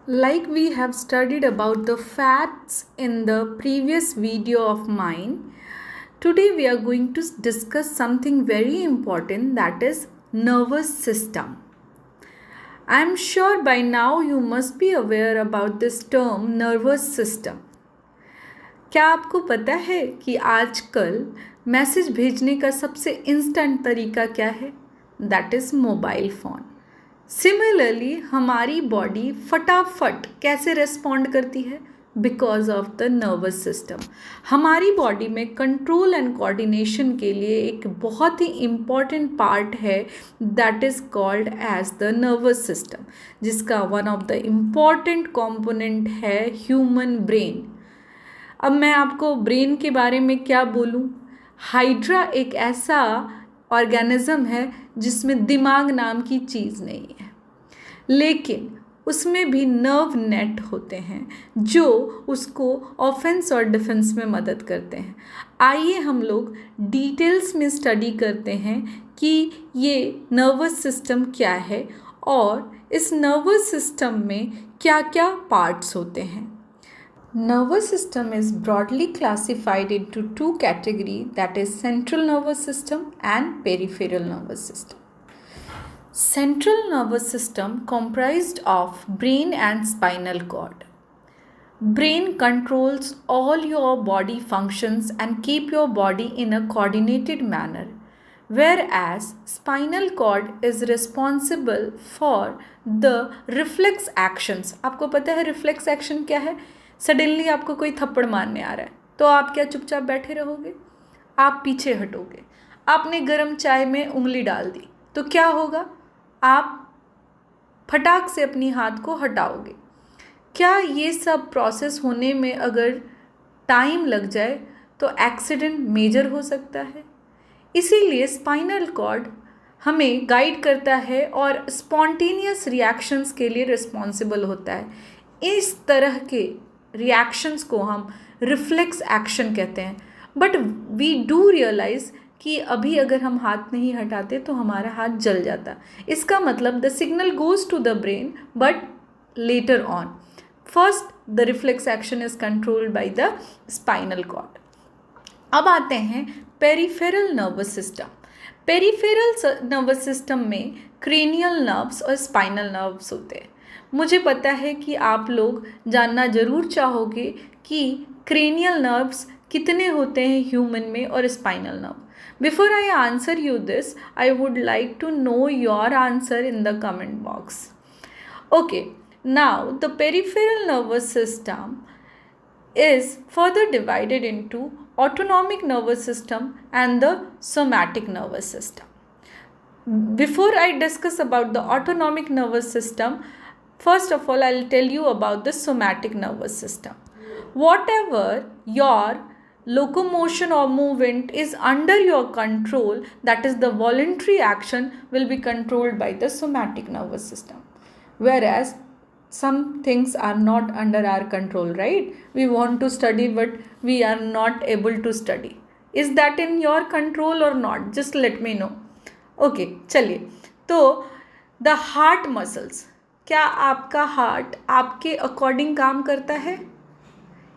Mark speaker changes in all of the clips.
Speaker 1: Like we have studied about the facts in the previous video of mine, today we are going to discuss something very important, that is nervous system. I am sure by now you must be aware about this term nervous system. क्या आपको पता है कि आजकल message भेजने का सबसे instant तरीका क्या है? That is mobile phone. Similarly हमारी बॉडी फटाफट कैसे रेस्पॉन्ड करती है? Because of the nervous system. हमारी बॉडी में कंट्रोल एंड कोऑर्डिनेशन के लिए एक बहुत ही इम्पॉर्टेंट पार्ट है, that is called as the nervous system, जिसका one of the important component है ह्यूमन ब्रेन. अब मैं आपको ब्रेन के बारे में क्या बोलूँ. हाइड्रा एक ऐसा ऑर्गेनिज्म है जिसमें दिमाग नाम की चीज़ नहीं है, लेकिन उसमें भी नर्व नेट होते हैं जो उसको ऑफेंस और डिफेंस में मदद करते हैं. आइए हम लोग डिटेल्स में स्टडी करते हैं कि ये नर्वस सिस्टम क्या है और इस नर्वस सिस्टम में क्या क्या पार्ट्स होते हैं. Nervous system is broadly classified into two categories, that is central nervous system and peripheral nervous system. Central nervous system comprised of brain and spinal cord. Brain controls all your body functions and keep your body in a coordinated manner, whereas spinal cord is responsible for the reflex actions. आपको पता है reflex action क्या है? Suddenly आपको कोई थप्पड़ मारने आ रहा है तो आप क्या चुपचाप बैठे रहोगे? आप पीछे हटोगे. आपने गर्म चाय में उंगली डाल दी तो क्या होगा? आप फटाक से अपनी हाथ को हटाओगे. क्या ये सब प्रोसेस होने में अगर टाइम लग जाए तो एक्सीडेंट मेजर हो सकता है. इसीलिए स्पाइनल कॉर्ड हमें गाइड करता है और स्पॉन्टेनियस रिएक्शंस के लिए रिस्पॉन्सिबल होता है. इस तरह के रिएक्शंस को हम रिफ्लेक्स एक्शन कहते हैं. बट वी डू रियलाइज़ कि अभी अगर हम हाथ नहीं हटाते तो हमारा हाथ जल जाता. इसका मतलब the signal goes to the brain but later on. First the reflex action is controlled by the spinal cord. अब आते हैं peripheral nervous system. Peripheral nervous system में क्रेनियल नर्व्स और स्पाइनल नर्व्स होते हैं. मुझे पता है कि आप लोग जानना ज़रूर चाहोगे कि क्रेनियल नर्व्स कितने होते हैं ह्यूमन में और spinal nerve. Before I answer you this, I would like to know your answer in the comment box. Okay, now the peripheral nervous system is further divided into autonomic nervous system and the somatic nervous system. Before I discuss about the autonomic nervous system, first of all, I'll tell you about the somatic nervous system. Whatever your locomotion or movement is under your control, that is the voluntary action, will be controlled by the somatic nervous system. Whereas some things are not under our control, right? We want to study but we are not able to study. Is that in your control or not? Just let me know. Okay, चलिए. तो the heart muscles, क्या आपका heart आपके according काम करता है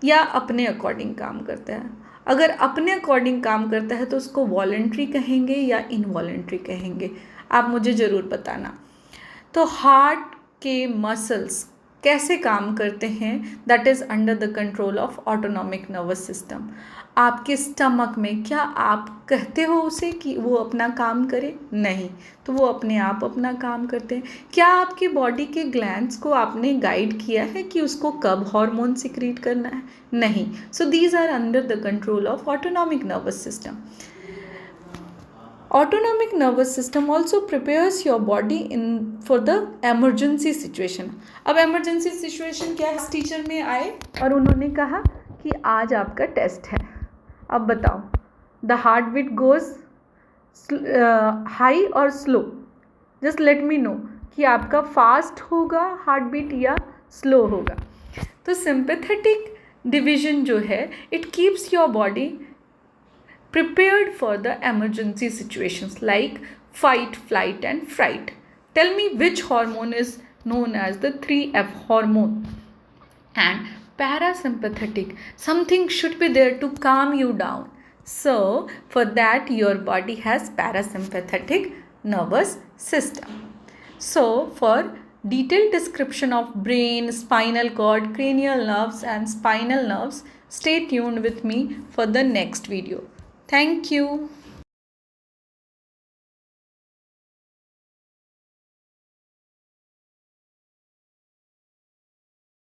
Speaker 1: या अपने अकॉर्डिंग काम करता है? अगर अपने अकॉर्डिंग काम करता है तो उसको वॉलंटरी कहेंगे या इनवॉलंटरी कहेंगे? आप मुझे ज़रूर बताना. तो हार्ट के मसल्स कैसे काम करते हैं? That is under the control of autonomic nervous system. आपके स्टमक में क्या आप कहते हो उसे कि वो अपना काम करे? नहीं, तो वो अपने आप अपना काम करते हैं. क्या आपके बॉडी के ग्लैंड्स को आपने गाइड किया है कि उसको कब हार्मोन सिक्रीट करना है? नहीं. So these are under the control of autonomic nervous system. Autonomic nervous system also prepares your body for the emergency situation. अब emergency situation क्या है? टीचर में आए और उन्होंने कहा कि आज आपका टेस्ट है. अब बताओ, the heartbeat goes high और slow. Just let me know कि आपका fast होगा heartbeat या slow होगा. तो sympathetic division जो है, it keeps your body prepared for the emergency situations like fight, flight and fright. Tell me which hormone is known as the 3F hormone. And parasympathetic, something should be there to calm you down. So for that your body has parasympathetic nervous system. So for detailed description of brain, spinal cord, cranial nerves and spinal nerves, stay tuned with me for the next video. Thank you.